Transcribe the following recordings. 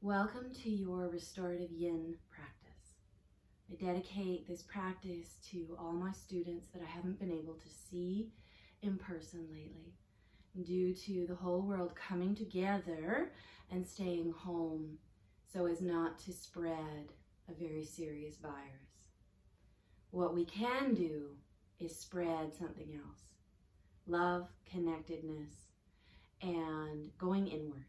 Welcome to your Restorative Yin practice. I dedicate this practice to all my students that I haven't been able to see in person lately, due to the whole world coming together and staying home so as not to spread a very serious virus. What we can do is spread something else: love, connectedness, and going inward.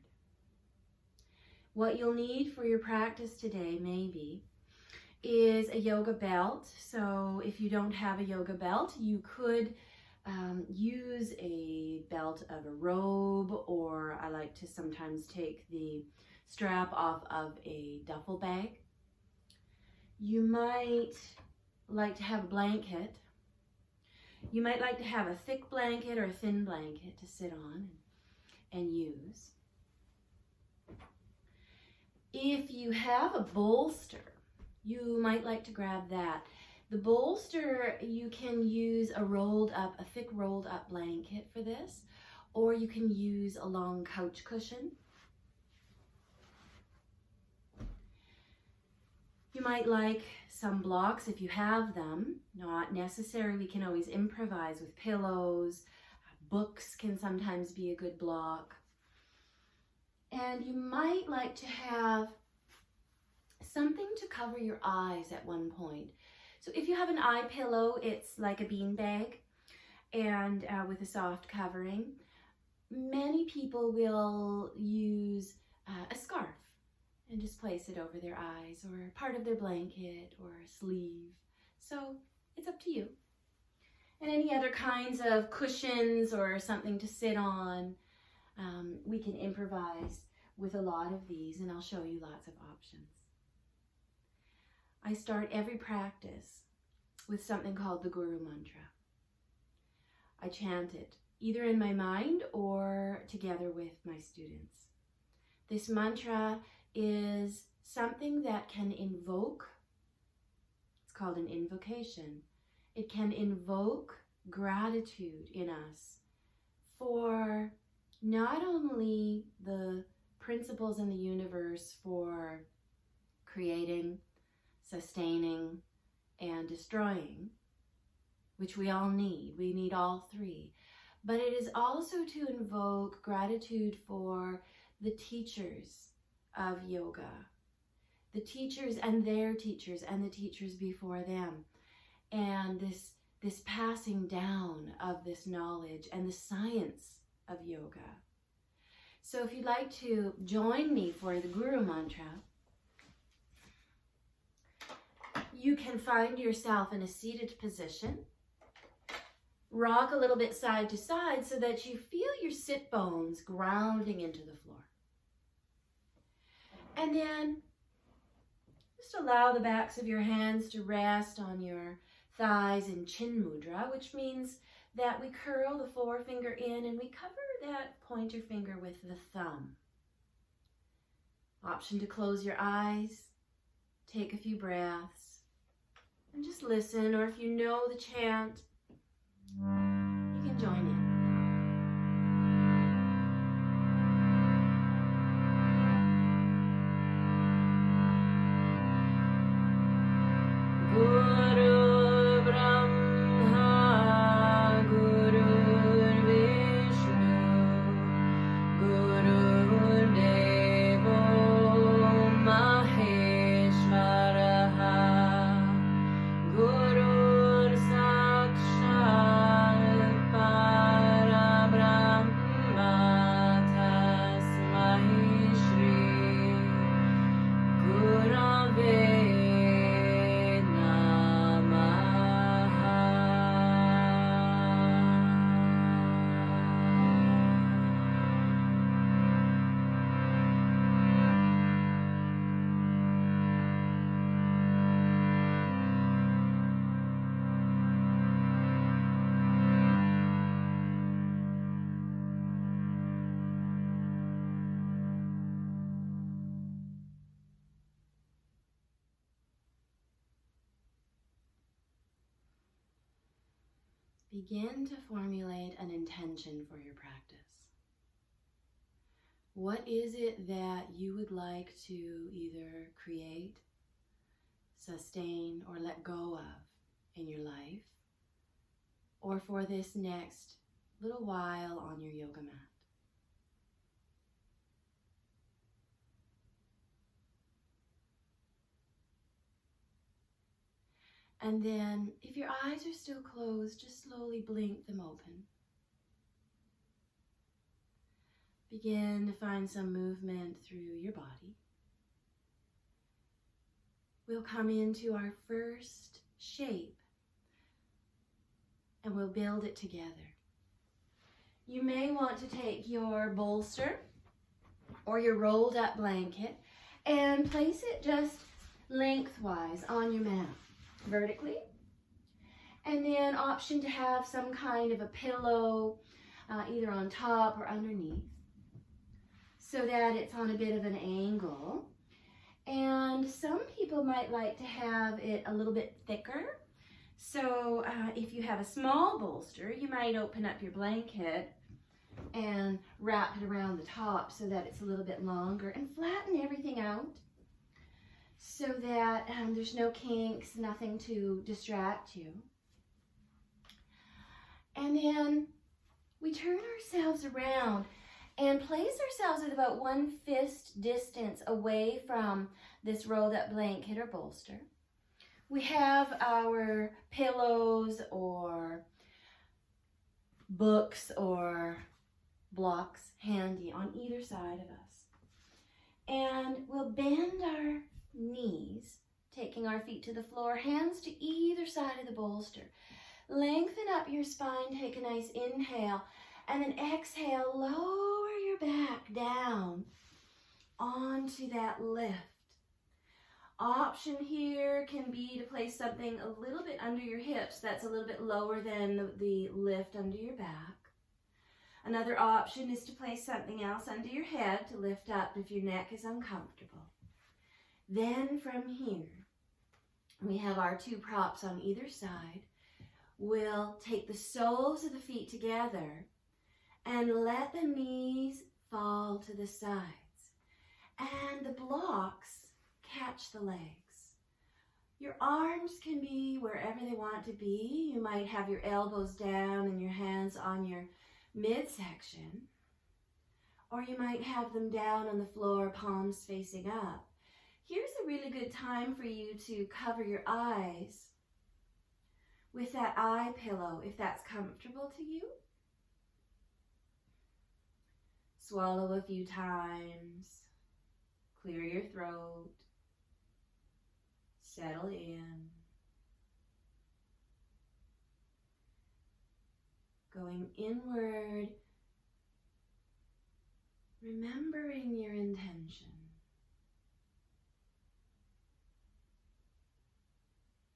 What you'll need for your practice today maybe is a yoga belt. So if you don't have a yoga belt, you could use a belt of a robe, or I like to sometimes take the strap off of a duffel bag. You might like to have a blanket. You might like to have a thick blanket or a thin blanket to sit on and use. If you have a bolster, you might like to grab that. The bolster, you can use a thick rolled up blanket for this, or you can use a long couch cushion. You might like some blocks if you have them. Not necessary, we can always improvise with pillows. Books can sometimes be a good block. And you might like to have something to cover your eyes at one point. So if you have an eye pillow, it's like a beanbag and with a soft covering. Many people will use a scarf and just place it over their eyes, or part of their blanket or a sleeve. So it's up to you. And any other kinds of cushions or something to sit on. We can improvise with a lot of these, and I'll show you lots of options. I start every practice with something called the Guru Mantra. I chant it either in my mind or together with my students. This mantra is something that can invoke, it's called an invocation. It can invoke gratitude in us for not only the principles in the universe for creating, sustaining, and destroying, which we all need. We need all three. But it is also to invoke gratitude for the teachers of yoga, the teachers and their teachers and the teachers before them, and this passing down of this knowledge and the science of yoga. So if you'd like to join me for the Guru Mantra, you can find yourself in a seated position. Rock a little bit side to side so that you feel your sit bones grounding into the floor. And then just allow the backs of your hands to rest on your thighs in chin mudra, which means that we curl the forefinger in and we cover that pointer finger with the thumb. Option to close your eyes, take a few breaths, and just listen, or if you know the chant, you can join in. Guru Brahma, Guru Vishnu, Guru Devo Maheshwaraha, Guru Sakshat Parabrahma, Tasmai Shri Gurave Begin to formulate an intention for your practice. What is it that you would like to either create, sustain, or let go of in your life, or for this next little while on your yoga mat? And then, if your eyes are still closed, just slowly blink them open. Begin to find some movement through your body. We'll come into our first shape and we'll build it together. You may want to take your bolster or your rolled up blanket and place it just lengthwise on your mat, vertically. And then option to have some kind of a pillow either on top or underneath, so that it's on a bit of an angle. And some people might like to have it a little bit thicker. So if you have a small bolster, you might open up your blanket and wrap it around the top so that it's a little bit longer, and flatten everything out so that there's no kinks, nothing to distract you. And then we turn ourselves around and place ourselves at about 1 fist distance away from this rolled up blanket or bolster. We have our pillows or books or blocks handy on either side of us. And we'll bend our knees, taking our feet to the floor, hands to either side of the bolster. Lengthen up your spine, take a nice inhale, and then exhale, lower your back down onto that lift. Option here can be to place something a little bit under your hips that's a little bit lower than the lift under your back. Another option is to place something else under your head to lift up if your neck is uncomfortable. Then from here, we have our 2 props on either side. We'll take the soles of the feet together and let the knees fall to the sides. And the blocks catch the legs. Your arms can be wherever they want to be. You might have your elbows down and your hands on your midsection. Or you might have them down on the floor, palms facing up. Here's a really good time for you to cover your eyes with that eye pillow, if that's comfortable to you. Swallow a few times. Clear your throat. Settle in. Going inward, remembering your intention.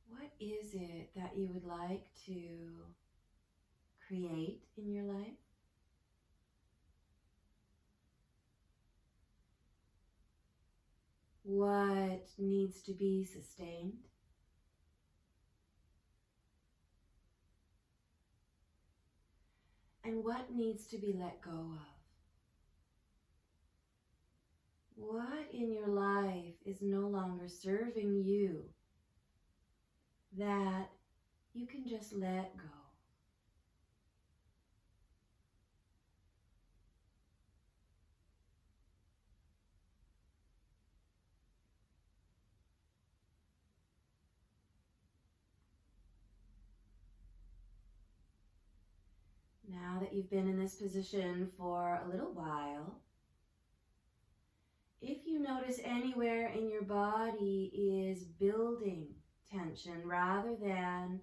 What is it that you would like to create in your life? What needs to be sustained? And what needs to be let go of? What in your life is no longer serving you that you can just let go? Now that you've been in this position for a little while, if you notice anywhere in your body is building tension rather than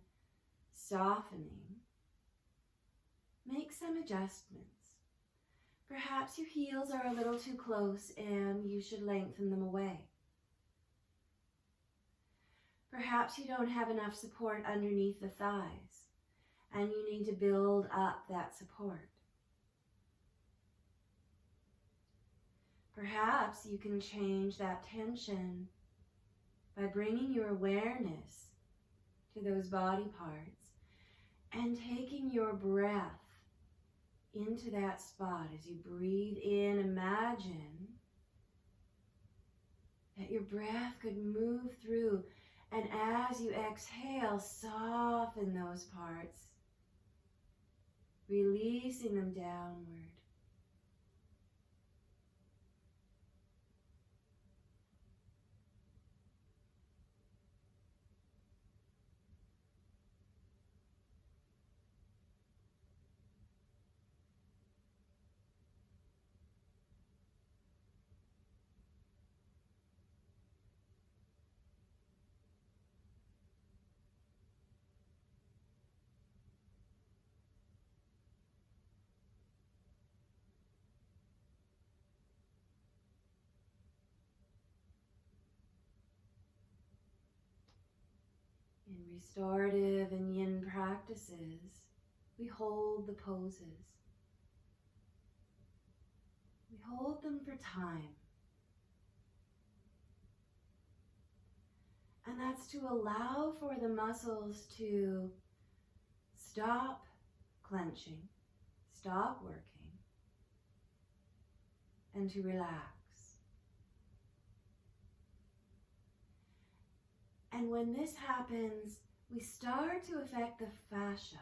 softening, make some adjustments. Perhaps your heels are a little too close and you should lengthen them away. Perhaps you don't have enough support underneath the thighs and you need to build up that support. Perhaps you can change that tension by bringing your awareness to those body parts and taking your breath into that spot. As you breathe in, imagine imagine that your breath could move through, and as you exhale, soften those parts, releasing them downward. In restorative and yin practices, we hold the poses. We hold them for time. And that's to allow for the muscles to stop clenching, stop working, and to relax. And when this happens, we start to affect the fascia,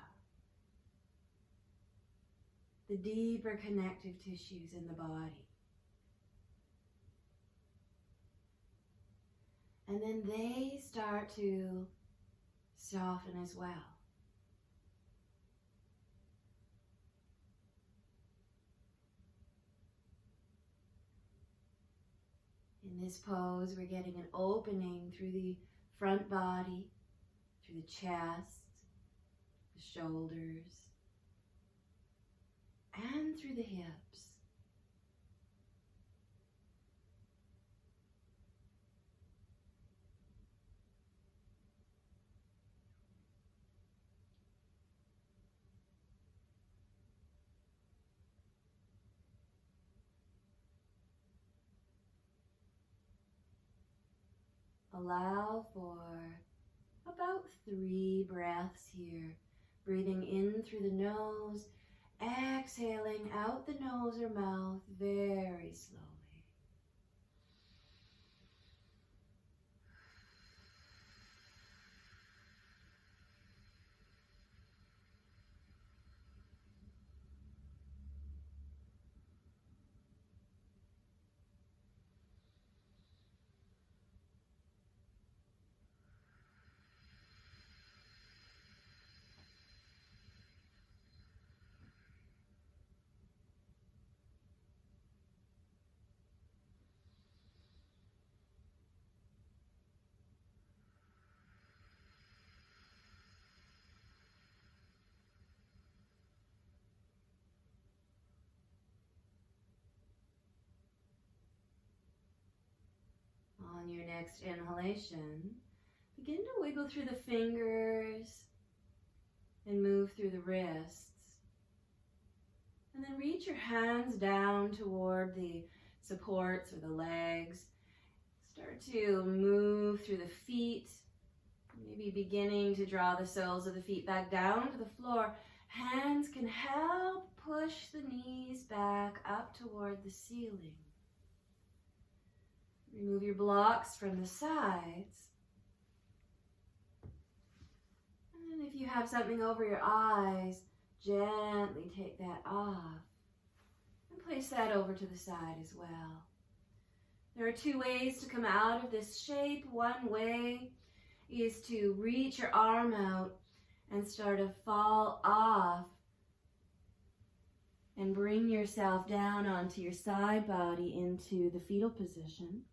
the deeper connective tissues in the body. And then they start to soften as well. In this pose, we're getting an opening through the front body, through the chest, the shoulders, and through the hips. Allow for about 3 breaths here. Breathing in through the nose, exhaling out the nose or mouth very slowly. On your next inhalation, begin to wiggle through the fingers and move through the wrists. And then reach your hands down toward the supports or the legs. Start to move through the feet, maybe beginning to draw the soles of the feet back down to the floor. Hands can help push the knees back up toward the ceiling. Remove your blocks from the sides. And if you have something over your eyes, gently take that off and place that over to the side as well. There are 2 ways to come out of this shape. One way is to reach your arm out and start to fall off and bring yourself down onto your side body into the fetal position.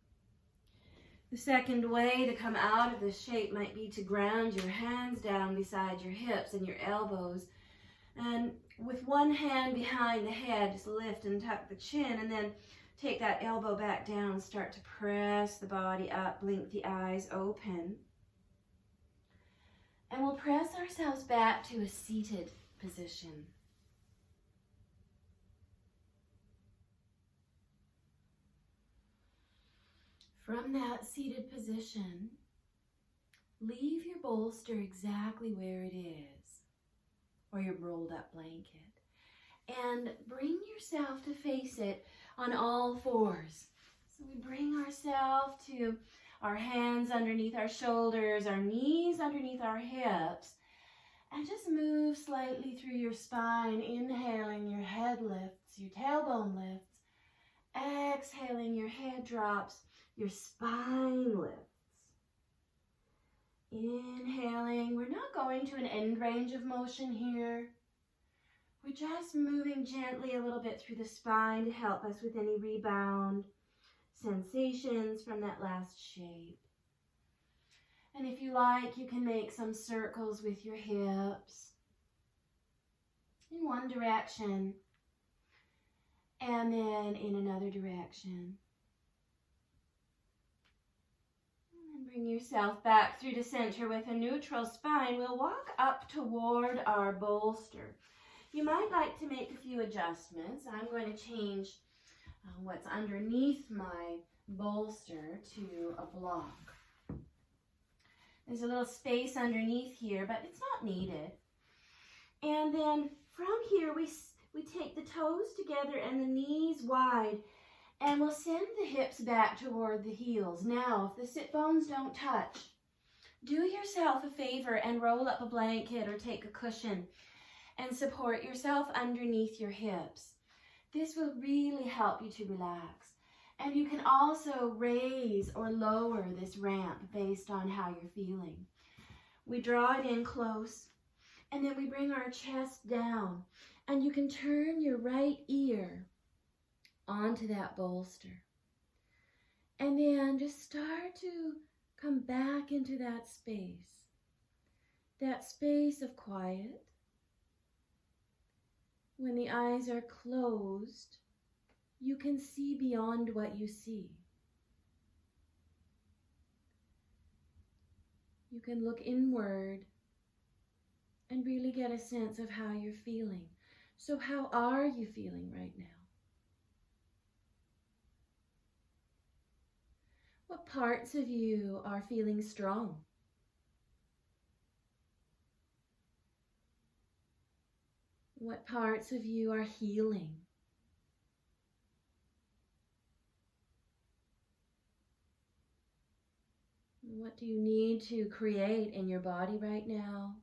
The second way to come out of this shape might be to ground your hands down beside your hips and your elbows. And with one hand behind the head, just lift and tuck the chin, and then take that elbow back down, start to press the body up, blink the eyes open. And we'll press ourselves back to a seated position. From that seated position, leave your bolster exactly where it is, or your rolled up blanket, and bring yourself to face it on all fours. So we bring ourselves to our hands underneath our shoulders, our knees underneath our hips, and just move slightly through your spine, inhaling, your head lifts, your tailbone lifts. Exhaling, your head drops, your spine lifts. Inhaling, we're not going to an end range of motion here. We're just moving gently a little bit through the spine to help us with any rebound sensations from that last shape. And if you like, you can make some circles with your hips in one direction and then in another direction. And bring yourself back through the center with a neutral spine. We'll walk up toward our bolster. You might like to make a few adjustments. I'm going to change what's underneath my bolster to a block. There's a little space underneath here, but it's not needed. And then from here, we take the toes together and the knees wide, and we'll send the hips back toward the heels. Now, if the sit bones don't touch, do yourself a favor and roll up a blanket or take a cushion and support yourself underneath your hips. This will really help you to relax. And you can also raise or lower this ramp based on how you're feeling. We draw it in close, and then we bring our chest down. And you can turn your right ear onto that bolster. And then just start to come back into that space of quiet. When the eyes are closed, you can see beyond what you see. You can look inward and really get a sense of how you're feeling. So how are you feeling right now? What parts of you are feeling strong? What parts of you are healing? What do you need to create in your body right now?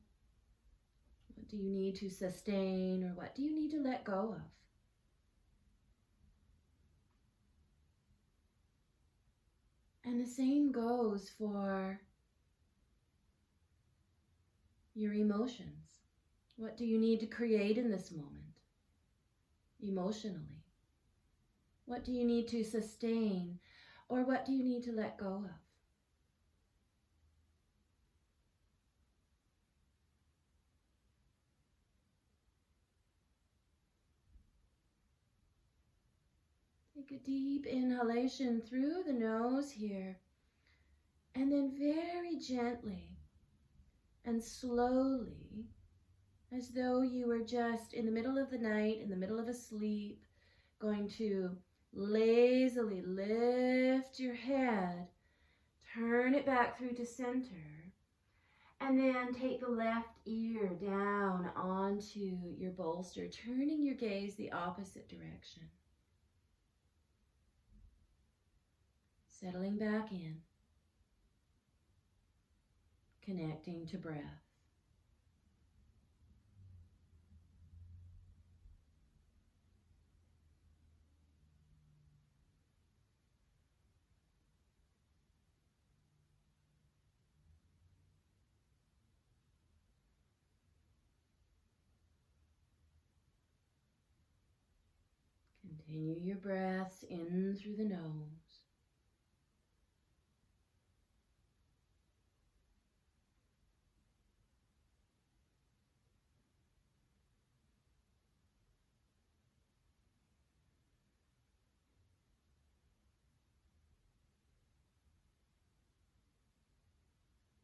What do you need to sustain, or what do you need to let go of? And the same goes for your emotions. What do you need to create in this moment, emotionally? What do you need to sustain, or what do you need to let go of? Take a deep inhalation through the nose here, and then very gently and slowly, as though you were just in the middle of the night, in the middle of a sleep, going to lazily lift your head, turn it back through to center, and then take the left ear down onto your bolster, turning your gaze the opposite direction. Settling back in, connecting to breath. Continue your breaths in through the nose.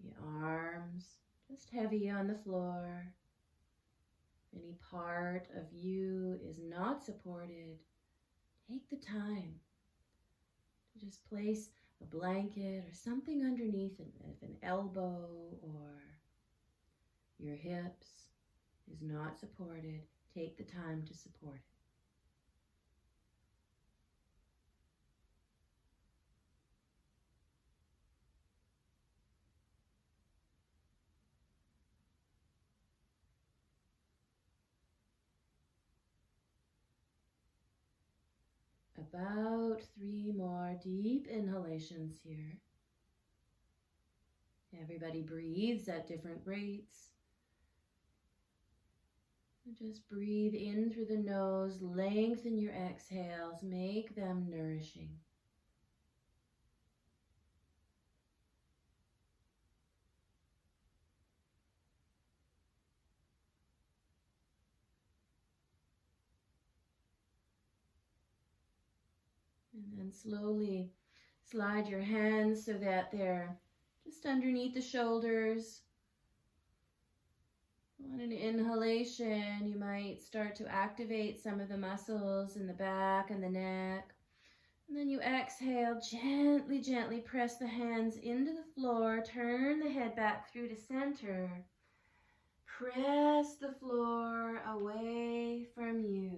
The arms just heavy on the floor. Any part of you is not supported. Take the time to just place a blanket or something underneath it. If an elbow or your hips is not supported, take the time to support it. About 3 more deep inhalations here. Everybody breathes at different rates. Just breathe in through the nose, lengthen your exhales, make them nourishing. And then slowly slide your hands so that they're just underneath the shoulders. On an inhalation, you might start to activate some of the muscles in the back and the neck. And then you exhale, gently, gently press the hands into the floor, turn the head back through to center. Press the floor away from you.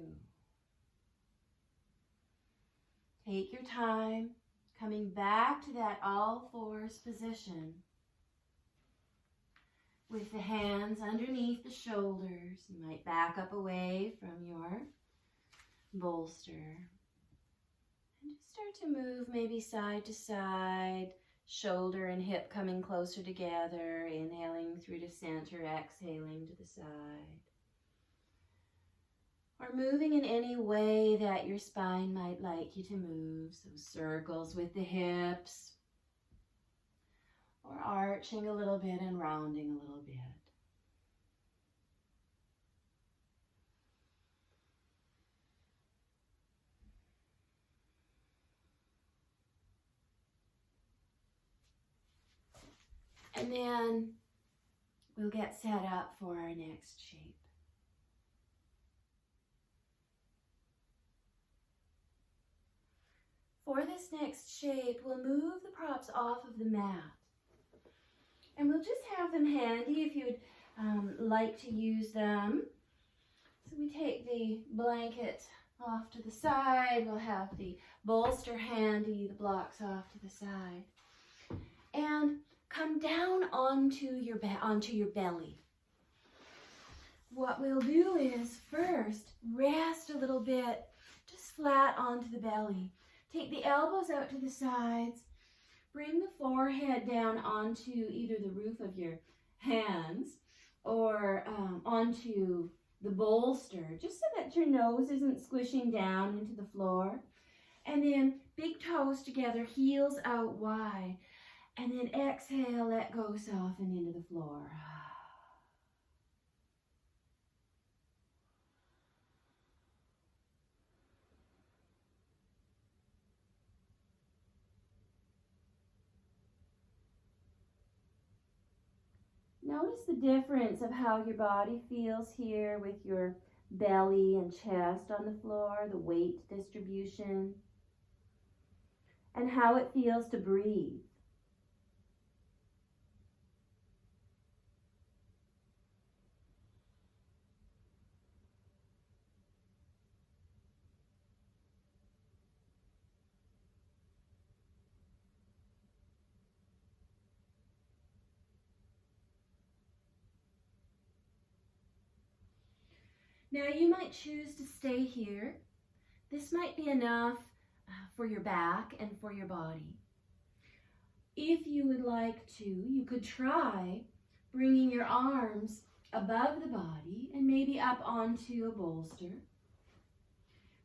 Take your time, coming back to that all fours position. With the hands underneath the shoulders, you might back up away from your bolster. And just start to move maybe side to side, shoulder and hip coming closer together, inhaling through to center, exhaling to the side. Or moving in any way that your spine might like you to move, so circles with the hips, or arching a little bit and rounding a little bit. And then we'll get set up for our next shape. For this next shape, we'll move the props off of the mat. And we'll just have them handy if you'd like to use them. So we take the blanket off to the side. We'll have the bolster handy, the blocks off to the side. And come down onto your belly. What we'll do is first rest a little bit, just flat onto the belly. Take the elbows out to the sides. Bring the forehead down onto either the roof of your hands or onto the bolster, just so that your nose isn't squishing down into the floor. And then big toes together, heels out wide. And then exhale, let go, soften into the floor. Notice the difference of how your body feels here with your belly and chest on the floor, the weight distribution, and how it feels to breathe. Now you might choose to stay here. This might be enough for your back and for your body. If you would like to, you could try bringing your arms above the body and maybe up onto a bolster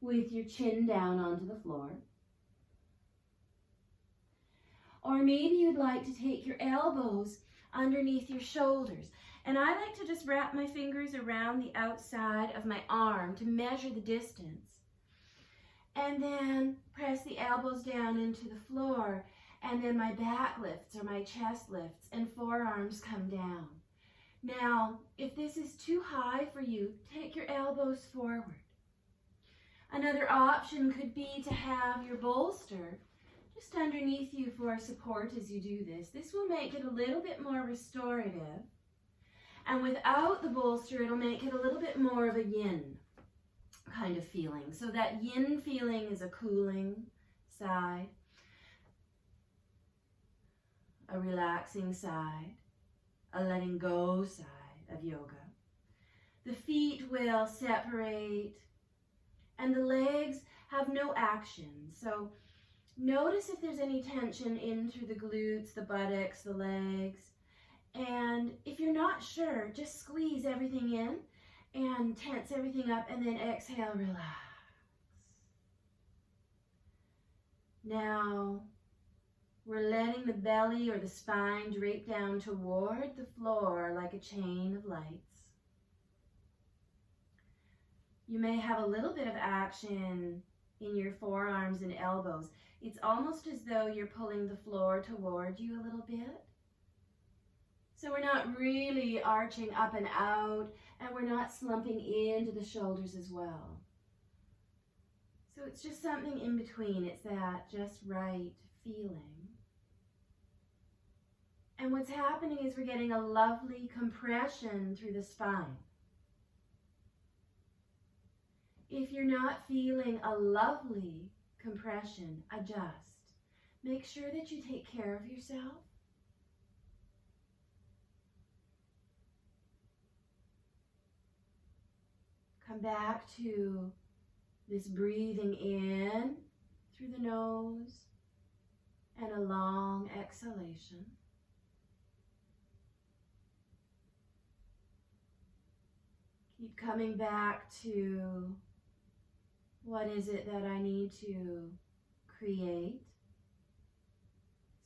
with your chin down onto the floor. Or maybe you'd like to take your elbows underneath your shoulders. And I like to just wrap my fingers around the outside of my arm to measure the distance. And then press the elbows down into the floor. And then my back lifts or my chest lifts and forearms come down. Now, if this is too high for you, take your elbows forward. Another option could be to have your bolster just underneath you for support as you do this. This will make it a little bit more restorative. And without the bolster, it'll make it a little bit more of a yin kind of feeling. So that yin feeling is a cooling side, a relaxing side, a letting go side of yoga. The feet will separate and the legs have no action. So notice if there's any tension in through the glutes, the buttocks, the legs. And if you're not sure, just squeeze everything in and tense everything up, and then exhale, relax. Now, we're letting the belly or the spine drape down toward the floor like a chain of lights. You may have a little bit of action in your forearms and elbows. It's almost as though you're pulling the floor toward you a little bit. So we're not really arching up and out, and we're not slumping into the shoulders as well. So it's just something in between. It's that just right feeling. And what's happening is we're getting a lovely compression through the spine. If you're not feeling a lovely compression, adjust. Make sure that you take care of yourself. Come back to this breathing in through the nose and a long exhalation. Keep coming back to what is it that I need to create,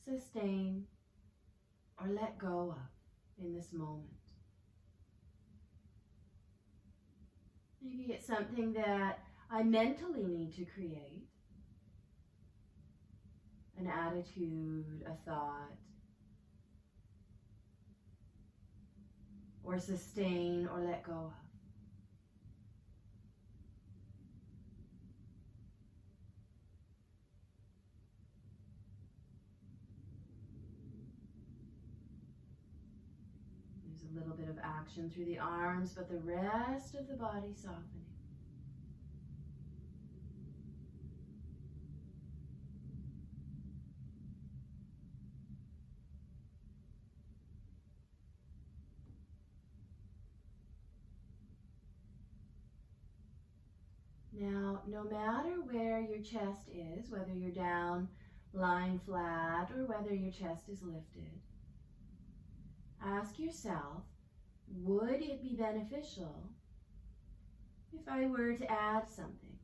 sustain, or let go of in this moment. Maybe it's something that I mentally need to create, an attitude, a thought, or sustain or let go of. There's a little bit of action through the arms, but the rest of the body softening. Now, no matter where your chest is, whether you're down, lying flat, or whether your chest is lifted, ask yourself, would it be beneficial if I were to add something?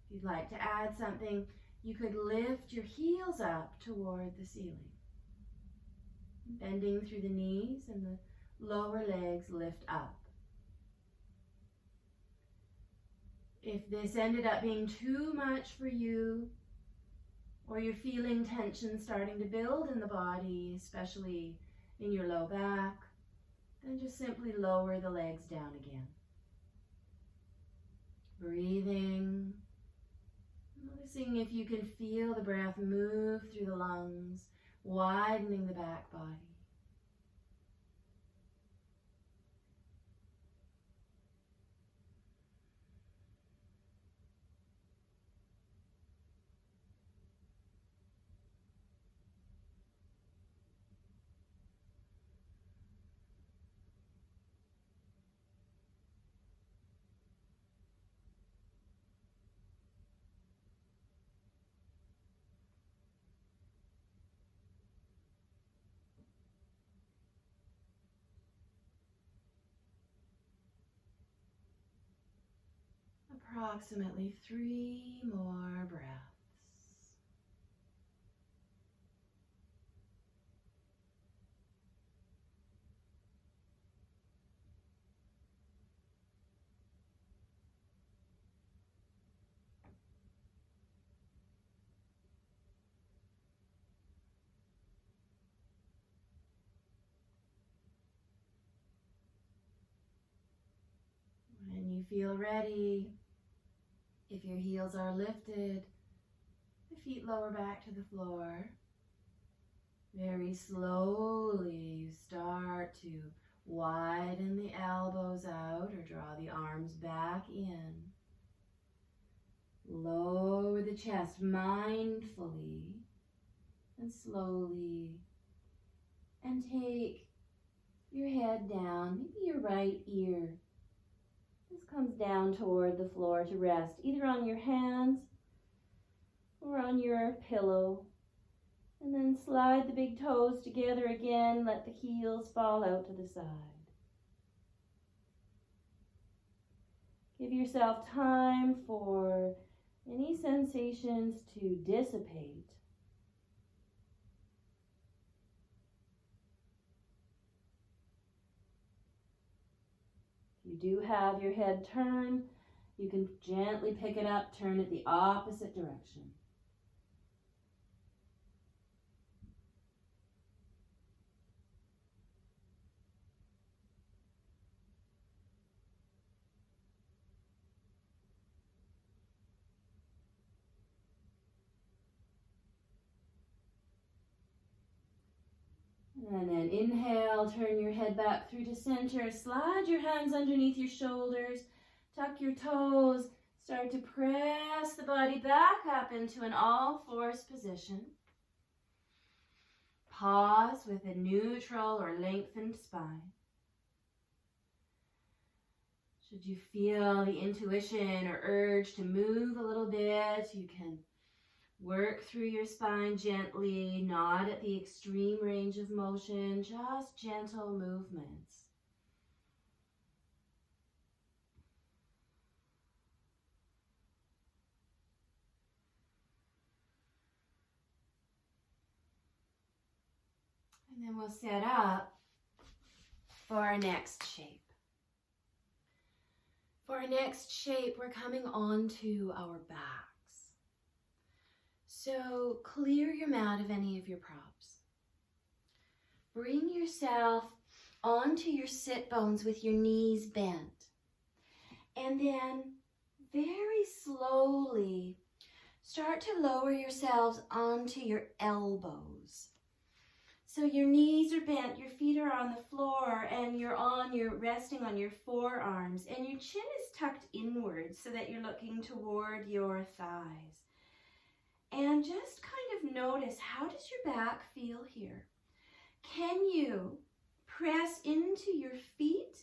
If you'd like to add something, you could lift your heels up toward the ceiling, bending through the knees, and the lower legs lift up. If this ended up being too much for you, or you're feeling tension starting to build in the body, especially in your low back, then just simply lower the legs down again. Breathing, noticing if you can feel the breath move through the lungs, widening the back body. Approximately 3 more breaths. When you feel ready, if your heels are lifted, the feet lower back to the floor. Very slowly, you start to widen the elbows out or draw the arms back in. Lower the chest mindfully and slowly. And take your head down, maybe your right ear This comes down toward the floor to rest, either on your hands or on your pillow. And then slide the big toes together again. Let the heels fall out to the side. Give yourself time for any sensations to dissipate. If you do have your head turned, you can gently pick it up, turn it the opposite direction. And then inhale, turn your head back through to center. Slide your hands underneath your shoulders. Tuck your toes. Start to press the body back up into an all-fours position. Pause with a neutral or lengthened spine. Should you feel the intuition or urge to move a little bit, you can work through your spine gently, not at the extreme range of motion, just gentle movements. And then we'll set up for our next shape. For our next shape, we're coming onto our backs. So clear your mat of any of your props. Bring yourself onto your sit bones with your knees bent. And then very slowly start to lower yourselves onto your elbows. So your knees are bent, your feet are on the floor, and you're resting on your forearms, and your chin is tucked inwards so that you're looking toward your thighs. And just kind of notice, how does your back feel here? Can you press into your feet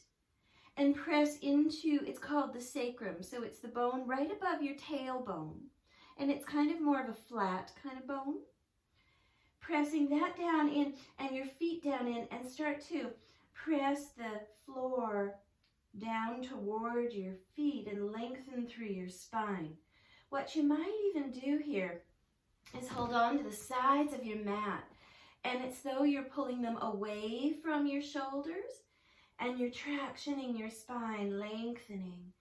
and press into, it's called the sacrum, so it's the bone right above your tailbone, and it's kind of more of a flat kind of bone. Pressing that down in and your feet down in, and start to press the floor down toward your feet and lengthen through your spine. What you might even do here is hold on to the sides of your mat, and it's though you're pulling them away from your shoulders, and you're tractioning your spine, lengthening.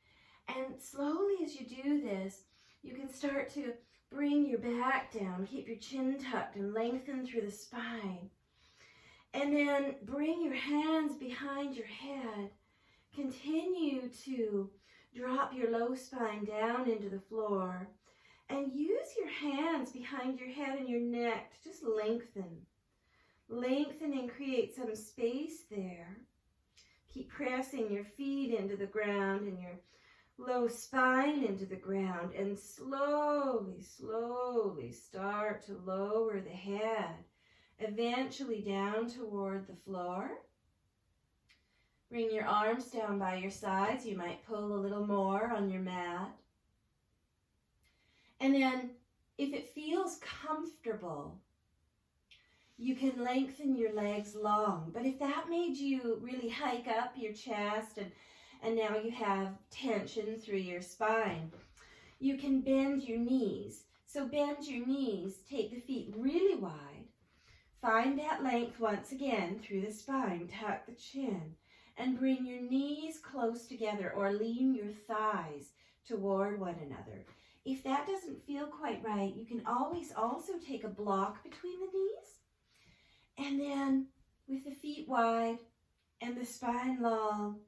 And slowly as you do this, you can start to bring your back down, keep your chin tucked and lengthen through the spine. And then bring your hands behind your head. Continue to drop your low spine down into the floor. And use your hands behind your head and your neck to just lengthen. Lengthen and create some space there. Keep pressing your feet into the ground and your low spine into the ground, and slowly, slowly start to lower the head, eventually down toward the floor. Bring your arms down by your sides. You might pull a little more on your mat. And then, if it feels comfortable, you can lengthen your legs long. But if that made you really hike up your chest and now you have tension through your spine, you can bend your knees. So bend your knees, take the feet really wide, find that length once again through the spine, tuck the chin, and bring your knees close together or lean your thighs toward one another. If that doesn't feel quite right, you can always also take a block between the knees, and then with the feet wide and the spine long,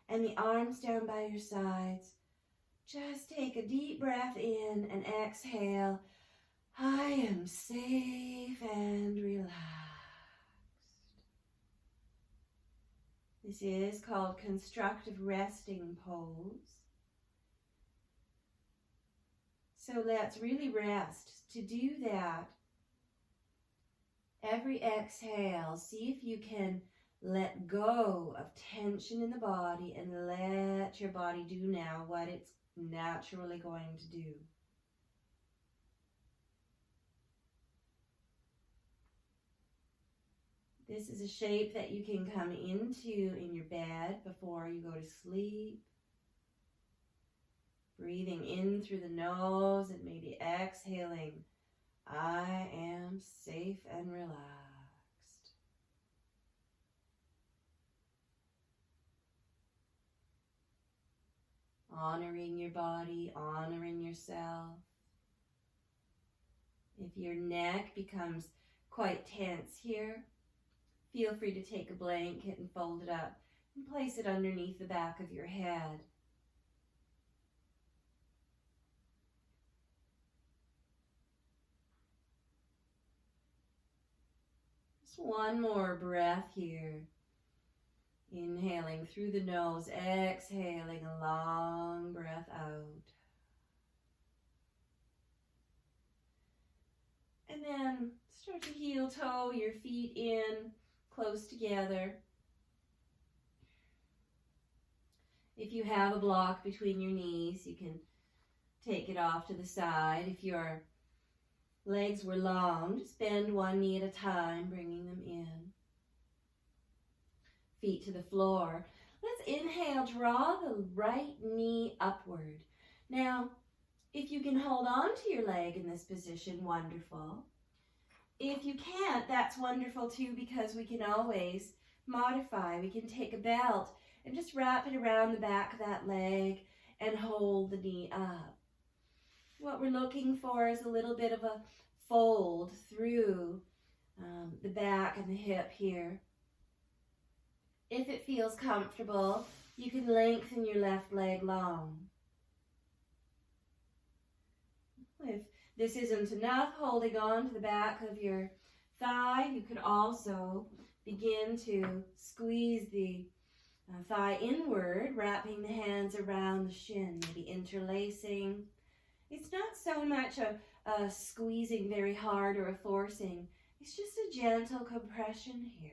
and the arms down by your sides, just take a deep breath in and exhale. I am safe and relaxed. This is called constructive resting pose. So let's really rest. To do that, every exhale, see if you can let go of tension in the body and let your body do now what it's naturally going to do. This is a shape that you can come into in your bed before you go to sleep. Breathing in through the nose and maybe exhaling. I am safe and relaxed. Honoring your body, honoring yourself. If your neck becomes quite tense here, feel free to take a blanket and fold it up and place it underneath the back of your head. Just one more breath here. Inhaling through the nose, exhaling a long breath out. And then start to heel toe your feet in, close together. If you have a block between your knees, you can take it off to the side. If your legs were long, just bend one knee at a time, bringing them in. Feet to the floor. Let's inhale, draw the right knee upward. Now, if you can hold on to your leg in this position, wonderful. If you can't, that's wonderful too, because we can always modify. We can take a belt and just wrap it around the back of that leg and hold the knee up. What we're looking for is a little bit of a fold through the back and the hip here. If it feels comfortable, you can lengthen your left leg long. If this isn't enough, holding on to the back of your thigh, you could also begin to squeeze the thigh inward, wrapping the hands around the shin, maybe interlacing. It's not so much a squeezing very hard or a forcing. It's just a gentle compression here.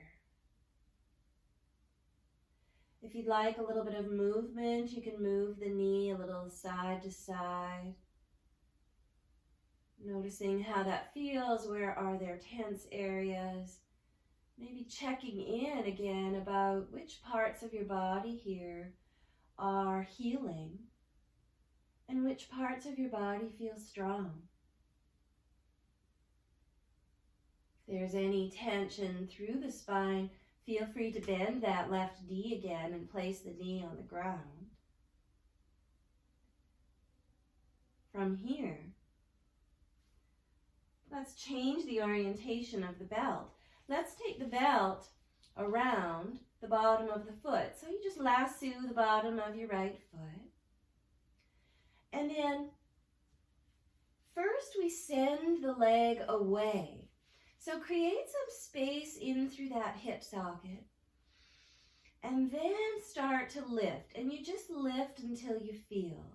If you'd like a little bit of movement, you can move the knee a little side to side. Noticing how that feels, where are there tense areas. Maybe checking in again about which parts of your body here are healing and which parts of your body feel strong. If there's any tension through the spine, feel free to bend that left knee again and place the knee on the ground. From here, let's change the orientation of the belt. Let's take the belt around the bottom of the foot. So you just lasso the bottom of your right foot. And then first we send the leg away. So create some space in through that hip socket. And then start to lift. And you just lift until you feel.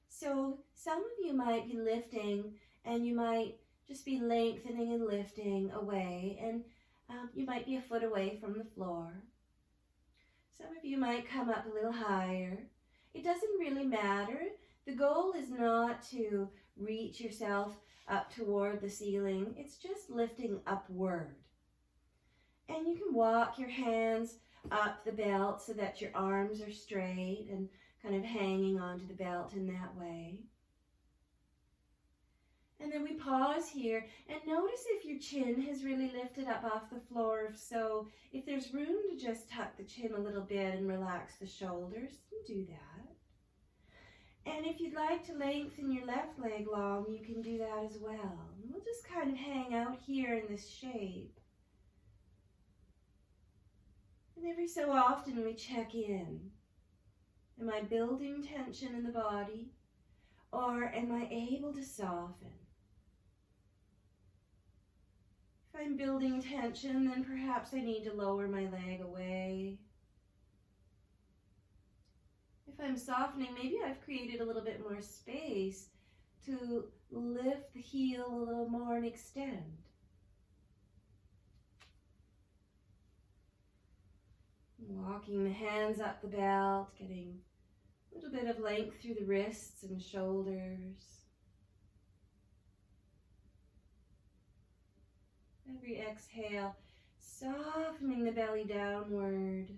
So some of you might be lifting and you might just be lengthening and lifting away, and you might be a foot away from the floor. Some of you might come up a little higher. It doesn't really matter. The goal is not to reach yourself up toward the ceiling. It's just lifting upward. And you can walk your hands up the belt so that your arms are straight and kind of hanging onto the belt in that way. And then we pause here and notice if your chin has really lifted up off the floor. If so, if there's room to just tuck the chin a little bit and relax the shoulders, do that. And if you'd like to lengthen your left leg long, you can do that as well. And we'll just kind of hang out here in this shape. And every so often we check in. Am I building tension in the body? Or am I able to soften? If I'm building tension, then perhaps I need to lower my leg away. If I'm softening, maybe I've created a little bit more space to lift the heel a little more and extend. Walking the hands up the belt, getting a little bit of length through the wrists and shoulders. Every exhale, softening the belly downward.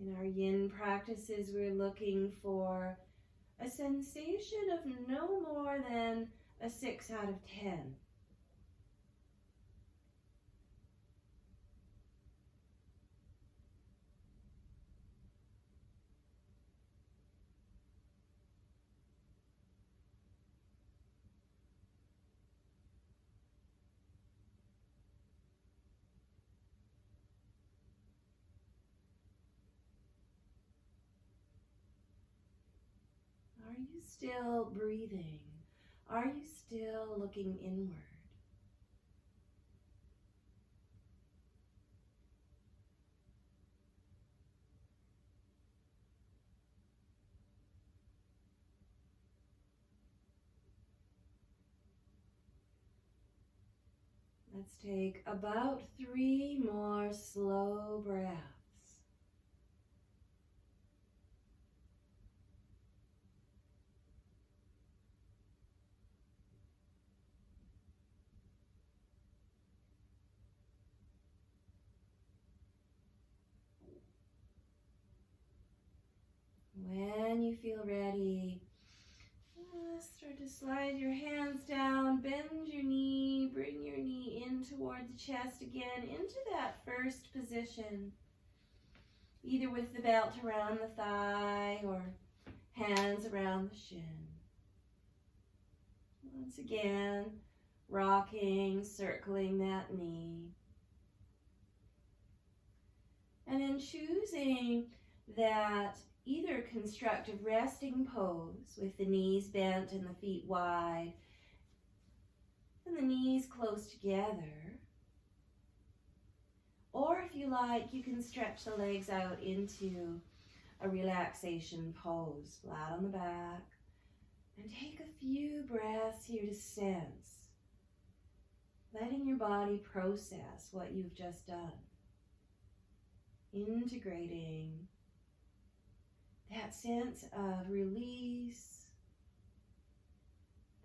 In our yin practices, we're looking for a sensation of no more than a 6 out of 10. Are you still breathing? Are you still looking inward? Let's take about 3 more slow breaths. When you feel ready, start to slide your hands down, bend your knee, bring your knee in toward the chest again, into that first position, either with the belt around the thigh or hands around the shin. Once again, rocking, circling that knee. And then choosing that either constructive resting pose with the knees bent and the feet wide and the knees close together. Or if you like, you can stretch the legs out into a relaxation pose, flat on the back. And take a few breaths here to sense, letting your body process what you've just done. Integrating that sense of release,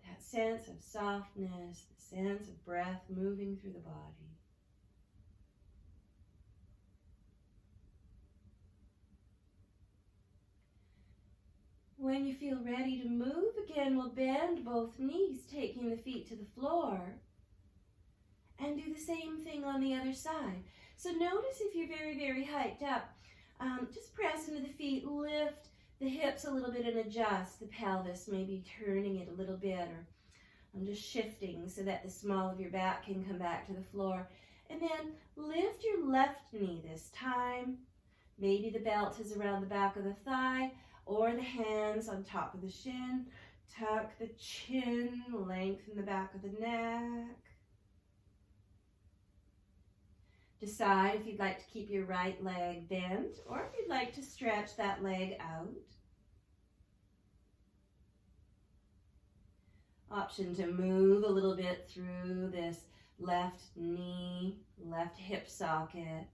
that sense of softness, the sense of breath moving through the body. When you feel ready to move again, we'll bend both knees, taking the feet to the floor, and do the same thing on the other side. So notice if you're very, very hiked up, just press into the feet, lift the hips a little bit and adjust the pelvis, maybe turning it a little bit, or I'm just shifting so that the small of your back can come back to the floor. And then lift your left knee this time. Maybe the belt is around the back of the thigh or the hands on top of the shin. Tuck the chin, lengthen the back of the neck. Decide if you'd like to keep your right leg bent or if you'd like to stretch that leg out. Option to move a little bit through this left knee, left hip socket.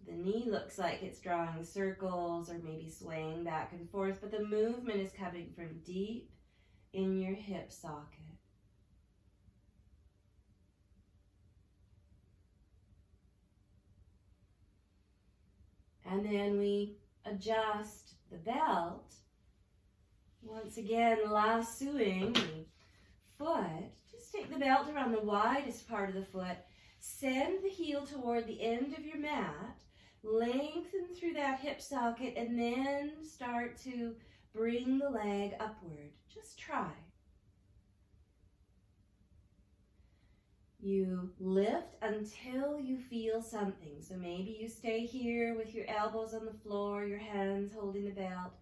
The knee looks like it's drawing circles or maybe swaying back and forth, but the movement is coming from deep in your hip socket. And then we adjust the belt. Once again, lassoing the foot. Just take the belt around the widest part of the foot. Send the heel toward the end of your mat. Lengthen through that hip socket and then start to bring the leg upward. Just try. You lift until you feel something. So maybe you stay here with your elbows on the floor, your hands holding the belt.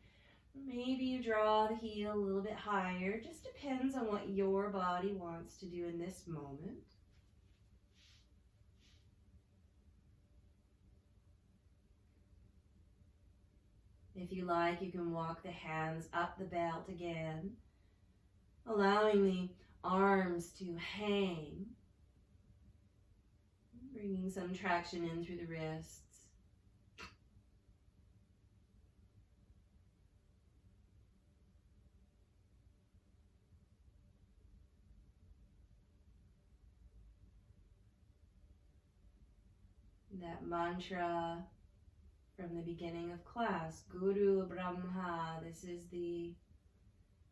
Maybe you draw the heel a little bit higher. Just depends on what your body wants to do in this moment. If you like, you can walk the hands up the belt again, allowing the arms to hang, bringing some traction in through the wrists. That mantra from the beginning of class, Guru Brahma, this is the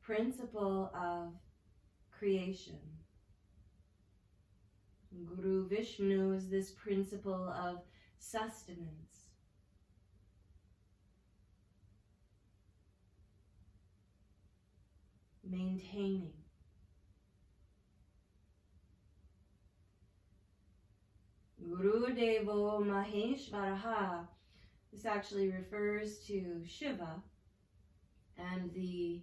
principle of creation. Guru Vishnu is this principle of sustenance. Maintaining. Guru Devo Maheshvaraha. This actually refers to Shiva and the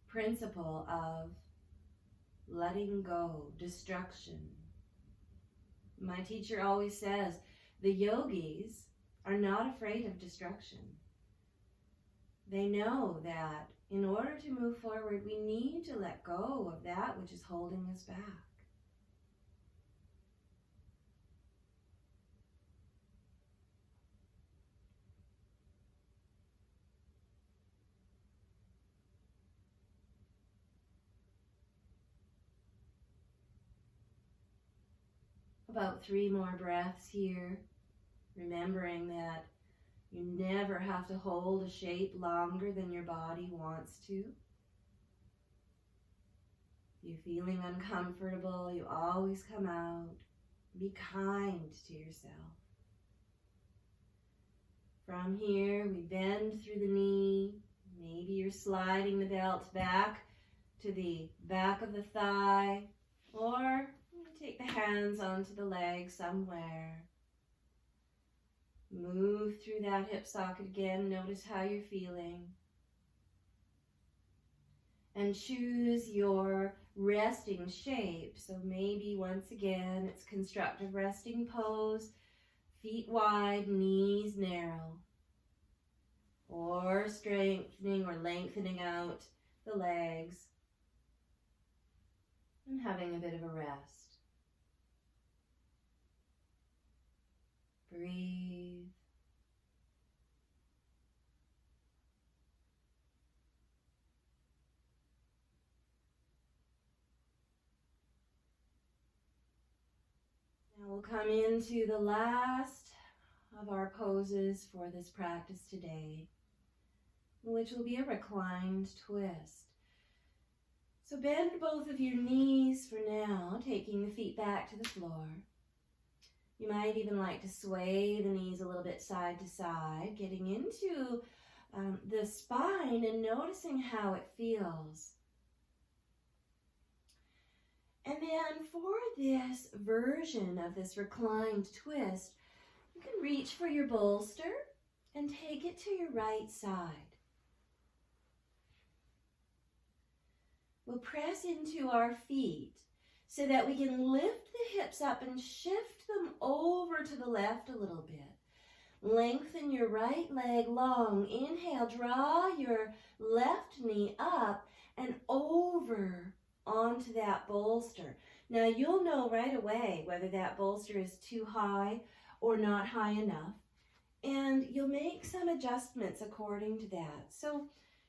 principle of letting go, destruction. My teacher always says the yogis are not afraid of destruction. They know that in order to move forward, we need to let go of that which is holding us back. About 3 more breaths here, remembering that you never have to hold a shape longer than your body wants to. If you're feeling uncomfortable, you always come out. Be kind to yourself. From here, we bend through the knee. Maybe you're sliding the belt back to the back of the thigh, or take the hands onto the leg somewhere. Move through that hip socket again. Notice how you're feeling. And choose your resting shape. So maybe once again, it's constructive resting pose. Feet wide, knees narrow. Or strengthening or lengthening out the legs. And having a bit of a rest. Breathe. Now we'll come into the last of our poses for this practice today, which will be a reclined twist. So bend both of your knees for now, taking the feet back to the floor. You might even like to sway the knees a little bit side to side, getting into the spine and noticing how it feels. And then for this version of this reclined twist, you can reach for your bolster and take it to your right side. We'll press into our feet so that we can lift the hips up and shift them over to the left a little bit. Lengthen your right leg long. Inhale, draw your left knee up and over onto that bolster. Now you'll know right away whether that bolster is too high or not high enough, and you'll make some adjustments according to that. So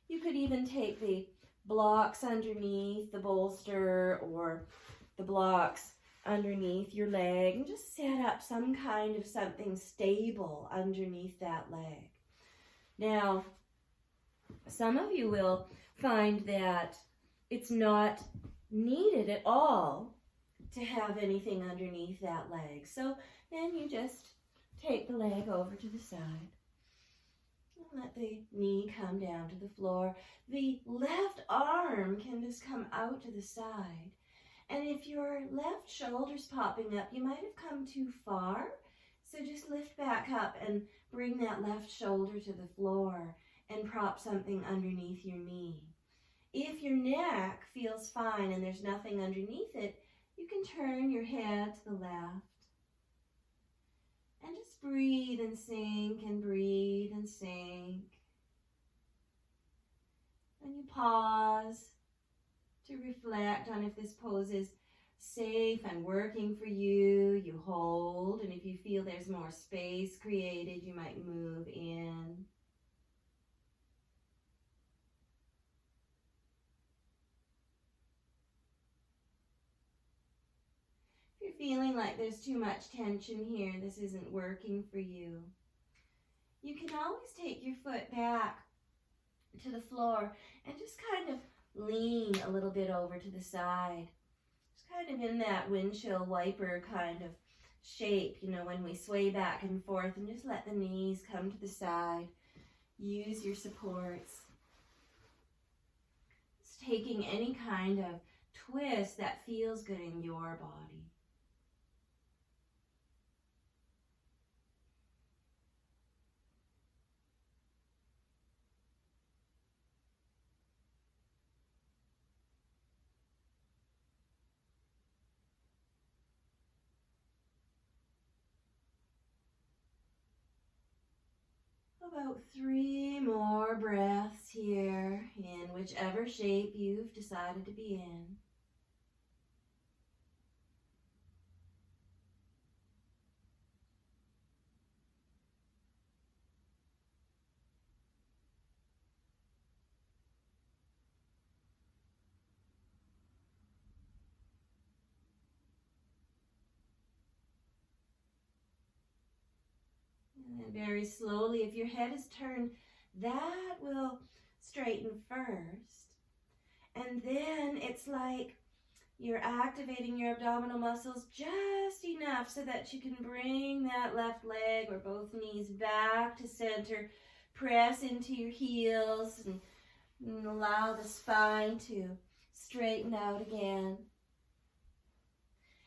you could even take the blocks underneath the bolster or the blocks underneath your leg and just set up some kind of something stable underneath that leg. Now, some of you will find that it's not needed at all to have anything underneath that leg. So then you just take the leg over to the side. Let the knee come down to the floor. The left arm can just come out to the side. And if your left shoulder's popping up, you might have come too far. So just lift back up and bring that left shoulder to the floor and prop something underneath your knee. If your neck feels fine and there's nothing underneath it, you can turn your head to the left. And just breathe and sink and breathe and sink. pause to reflect on if this pose is safe and working for you. You hold, and if you feel there's more space created, you might move in. If you're feeling like there's too much tension here, this isn't working for you, you can always take your foot back to the floor and just kind of lean a little bit over to the side. Just kind of in that windshield wiper kind of shape, you know, when we sway back and forth, and just let the knees come to the side. Use your supports. Just taking any kind of twist that feels good in your body. About 3 more breaths here in whichever shape you've decided to be in. And then very slowly, if your head is turned, that will straighten first. And then it's like you're activating your abdominal muscles just enough so that you can bring that left leg or both knees back to center. Press into your heels and allow the spine to straighten out again.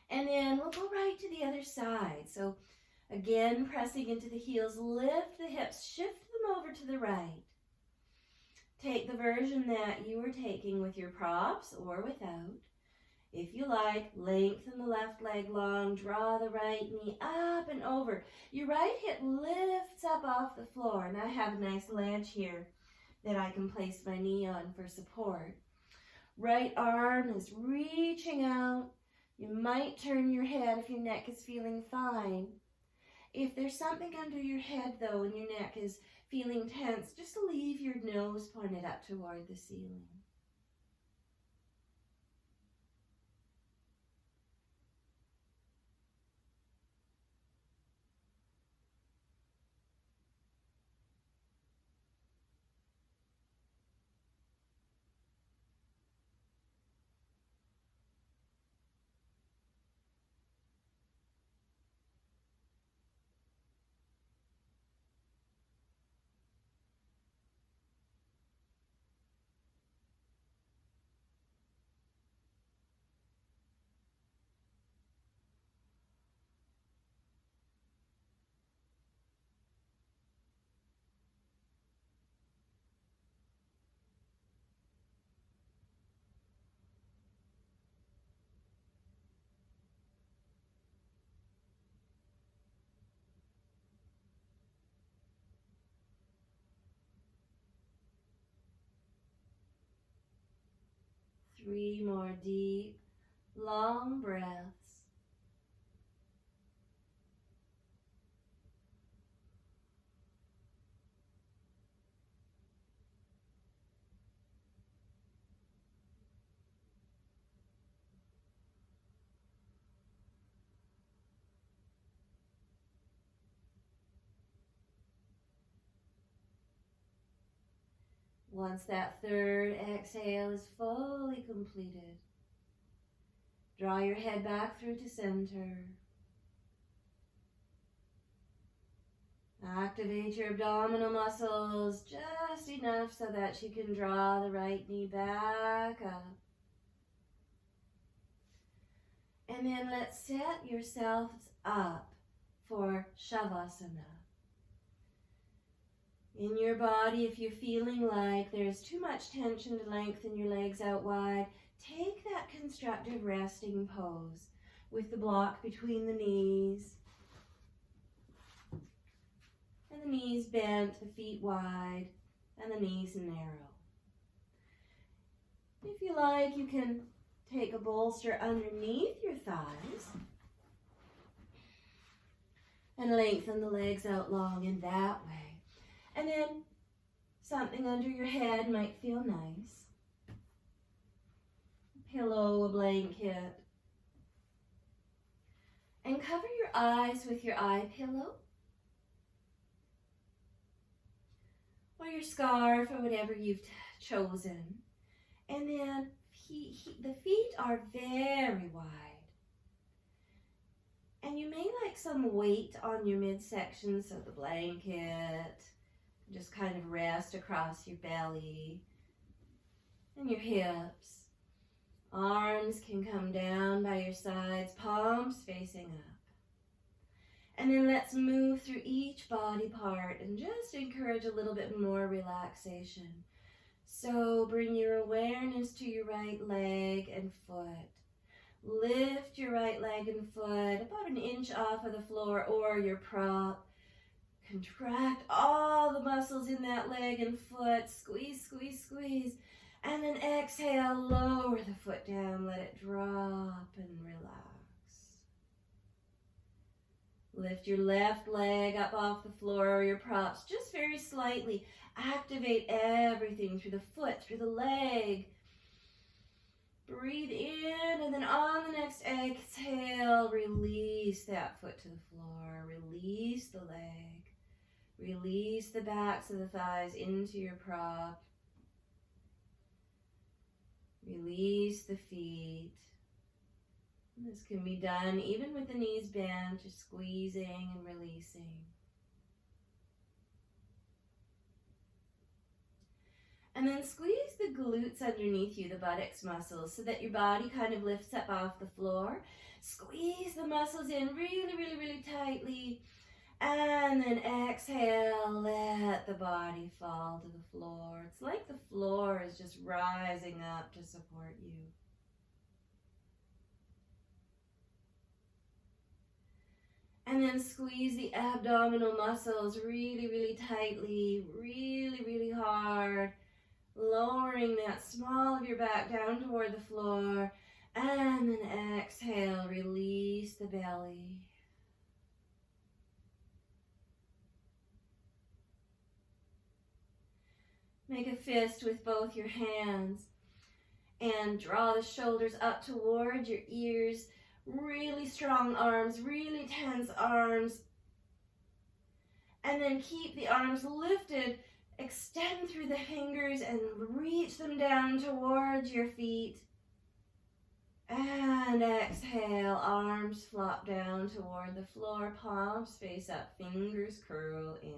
And then we'll go right to the other side. So again, pressing into the heels, lift the hips, shift them over to the right. Take the version that you were taking with your props or without. If you like, lengthen the left leg long, draw the right knee up and over. Your right hip lifts up off the floor, and I have a nice ledge here that I can place my knee on for support. Right arm is reaching out. You might turn your head if your neck is feeling fine. If there's something under your head, though, and your neck is feeling tense, just leave your nose pointed up toward the ceiling. Three more deep, long breaths. Once that third exhale is fully completed, draw your head back through to center. Activate your abdominal muscles just enough so that you can draw the right knee back up. And then let's set yourselves up for Shavasana. In your body, if you're feeling like there's too much tension to lengthen your legs out wide, take that constructive resting pose with the block between the knees. And the knees bent, the feet wide, and the knees narrow. you like, you can take a bolster underneath your thighs and lengthen the legs out long in that way. And then something under your head might feel nice. A pillow, a blanket. And cover your eyes with your eye pillow or your scarf or whatever you've chosen. And then the feet are very wide. And you may like some weight on your midsection, so the blanket, just kind of rest across your belly and your hips. Arms can come down by your sides, palms facing up. And then let's move through each body part and just encourage a little bit more relaxation. So bring your awareness to your right leg and foot. Lift your right leg and foot about an inch off of the floor or your prop. Contract all the muscles in that leg and foot. Squeeze, squeeze, squeeze. And then exhale, lower the foot down, let it drop and relax. Lift your left leg up off the floor or your props, just very slightly. Activate everything through the foot, through the leg. Breathe in, and then on the next exhale, release that foot to the floor. Release the leg. Release the backs of the thighs into your prop. Release the feet. And this can be done even with the knees bent, just squeezing and releasing. And then squeeze the glutes underneath you, the buttocks muscles, so that your body kind of lifts up off the floor. Squeeze the muscles in really, really, really tightly. And then exhale, let the body fall to the floor. It's like the floor is just rising up to support you. And then squeeze the abdominal muscles really, really tightly, really, really hard. Lowering that small of your back down toward the floor. And then exhale, release the belly. Make a fist with both your hands and draw the shoulders up towards your ears. Really strong arms, really tense arms. And then keep the arms lifted. Extend through the fingers and reach them down towards your feet. And exhale, arms flop down toward the floor, palms face up, fingers curl in.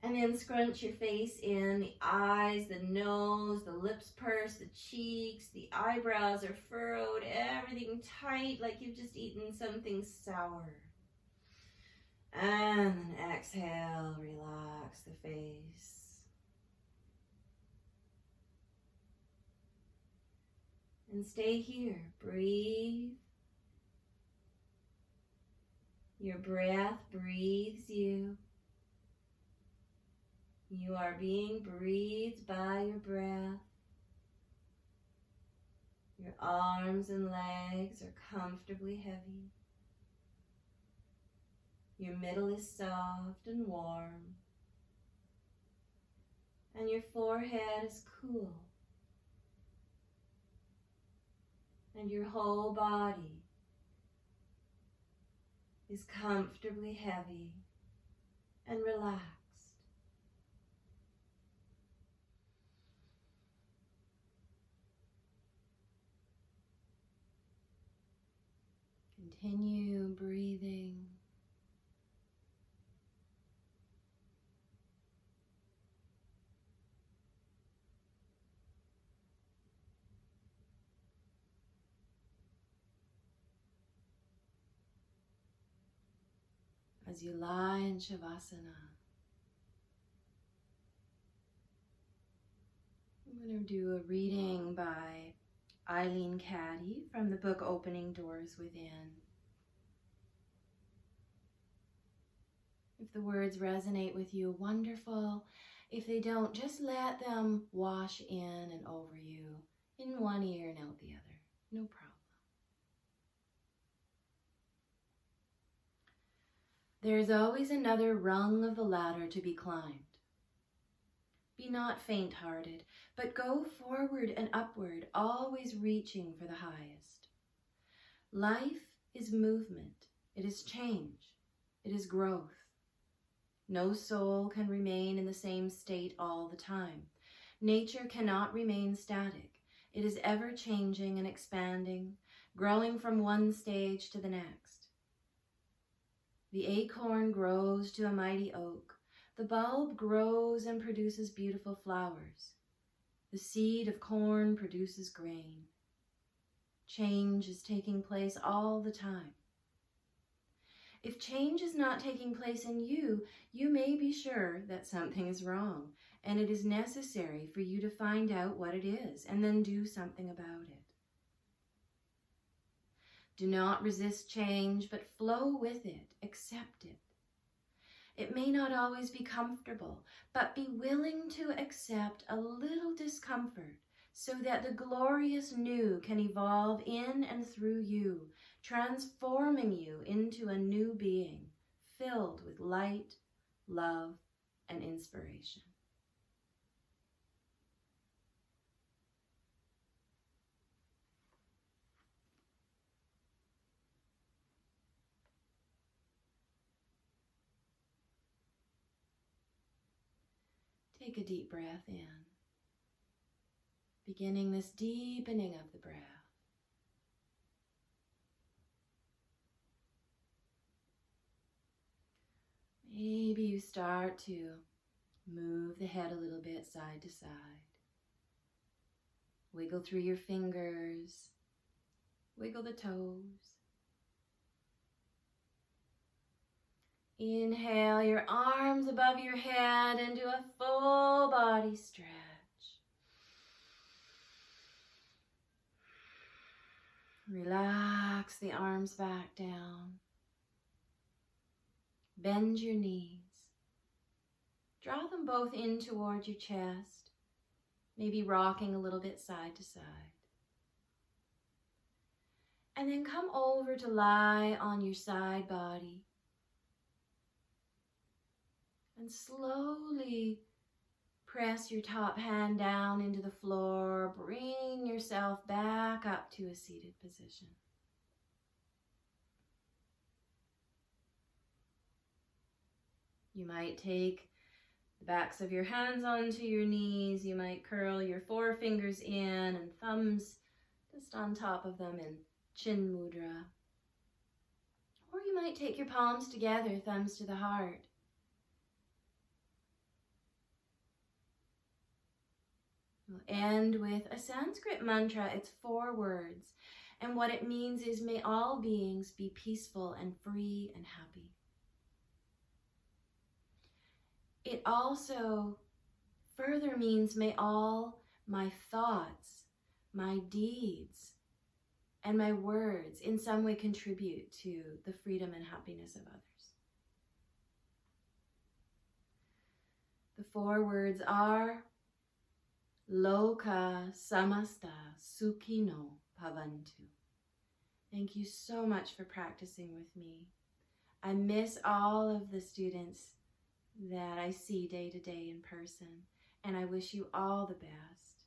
And then scrunch your face in, the eyes, the nose, the lips purse, the cheeks, the eyebrows are furrowed, everything tight like you've just eaten something sour. And then exhale, relax the face. And stay here, breathe. Your breath breathes you. You are being breathed by your breath. Your arms and legs are comfortably heavy. Your middle is soft and warm. And your forehead is cool. And your whole body is comfortably heavy and relaxed. Continue breathing. As you lie in Shavasana, I'm going to do a reading by Eileen Caddy from the book Opening Doors Within. If the words resonate with you, wonderful. If they don't, just let them wash in and over you, in one ear and out the other. No problem. There's always another rung of the ladder to be climbed. Be not faint-hearted, but go forward and upward, always reaching for the highest. Life is movement. It is change. It is growth. No soul can remain in the same state all the time. Nature cannot remain static. It is ever changing and expanding, growing from one stage to the next. The acorn grows to a mighty oak. The bulb grows and produces beautiful flowers. The seed of corn produces grain. Change is taking place all the time. If change is not taking place in you, you may be sure that something is wrong, and it is necessary for you to find out what it is and then do something about it. Do not resist change, but flow with it, accept it. It may not always be comfortable, but be willing to accept a little discomfort so that the glorious new can evolve in and through you, transforming you into a new being, filled with light, love, and inspiration. Take a deep breath in, beginning this deepening of the breath. Maybe you start to move the head a little bit side to side. Wiggle through your fingers, wiggle the toes. Inhale your arms above your head and do a full body stretch. Relax the arms back down. Bend your knees. Draw them both in toward your chest, maybe rocking a little bit side to side. And then come over to lie on your side body. And slowly press your top hand down into the floor. Bring yourself back up to a seated position. You might take the backs of your hands onto your knees. You might curl your forefingers in and thumbs just on top of them in Chin Mudra. Or you might take your palms together, thumbs to the heart. We'll end with a Sanskrit mantra. It's 4 words. And what it means is, may all beings be peaceful and free and happy. It also further means, may all my thoughts, my deeds, and my words in some way contribute to the freedom and happiness of others. The 4 words are Loka samasta sukhino bhavantu. Thank you so much for practicing with me. I miss all of the students that I see day to day in person, and I wish you all the best.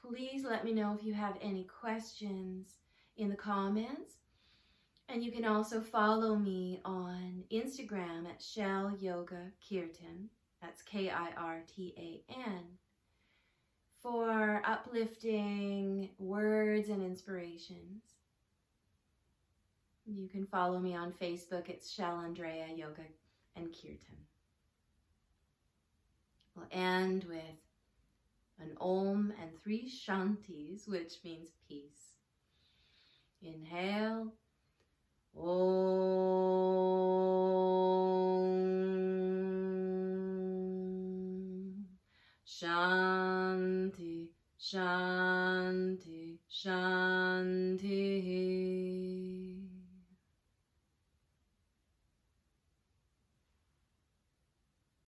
Please let me know if you have any questions in the comments, and you can also follow me on Instagram at Shell Yoga Kirtan, that's Kirtan, for uplifting words and inspirations. You can follow me on Facebook. It's Shell Andrea Yoga and Kirtan. We'll end with an Om and 3 Shantis, which means peace. Inhale. Om. Shanti, Shanti, Shanti.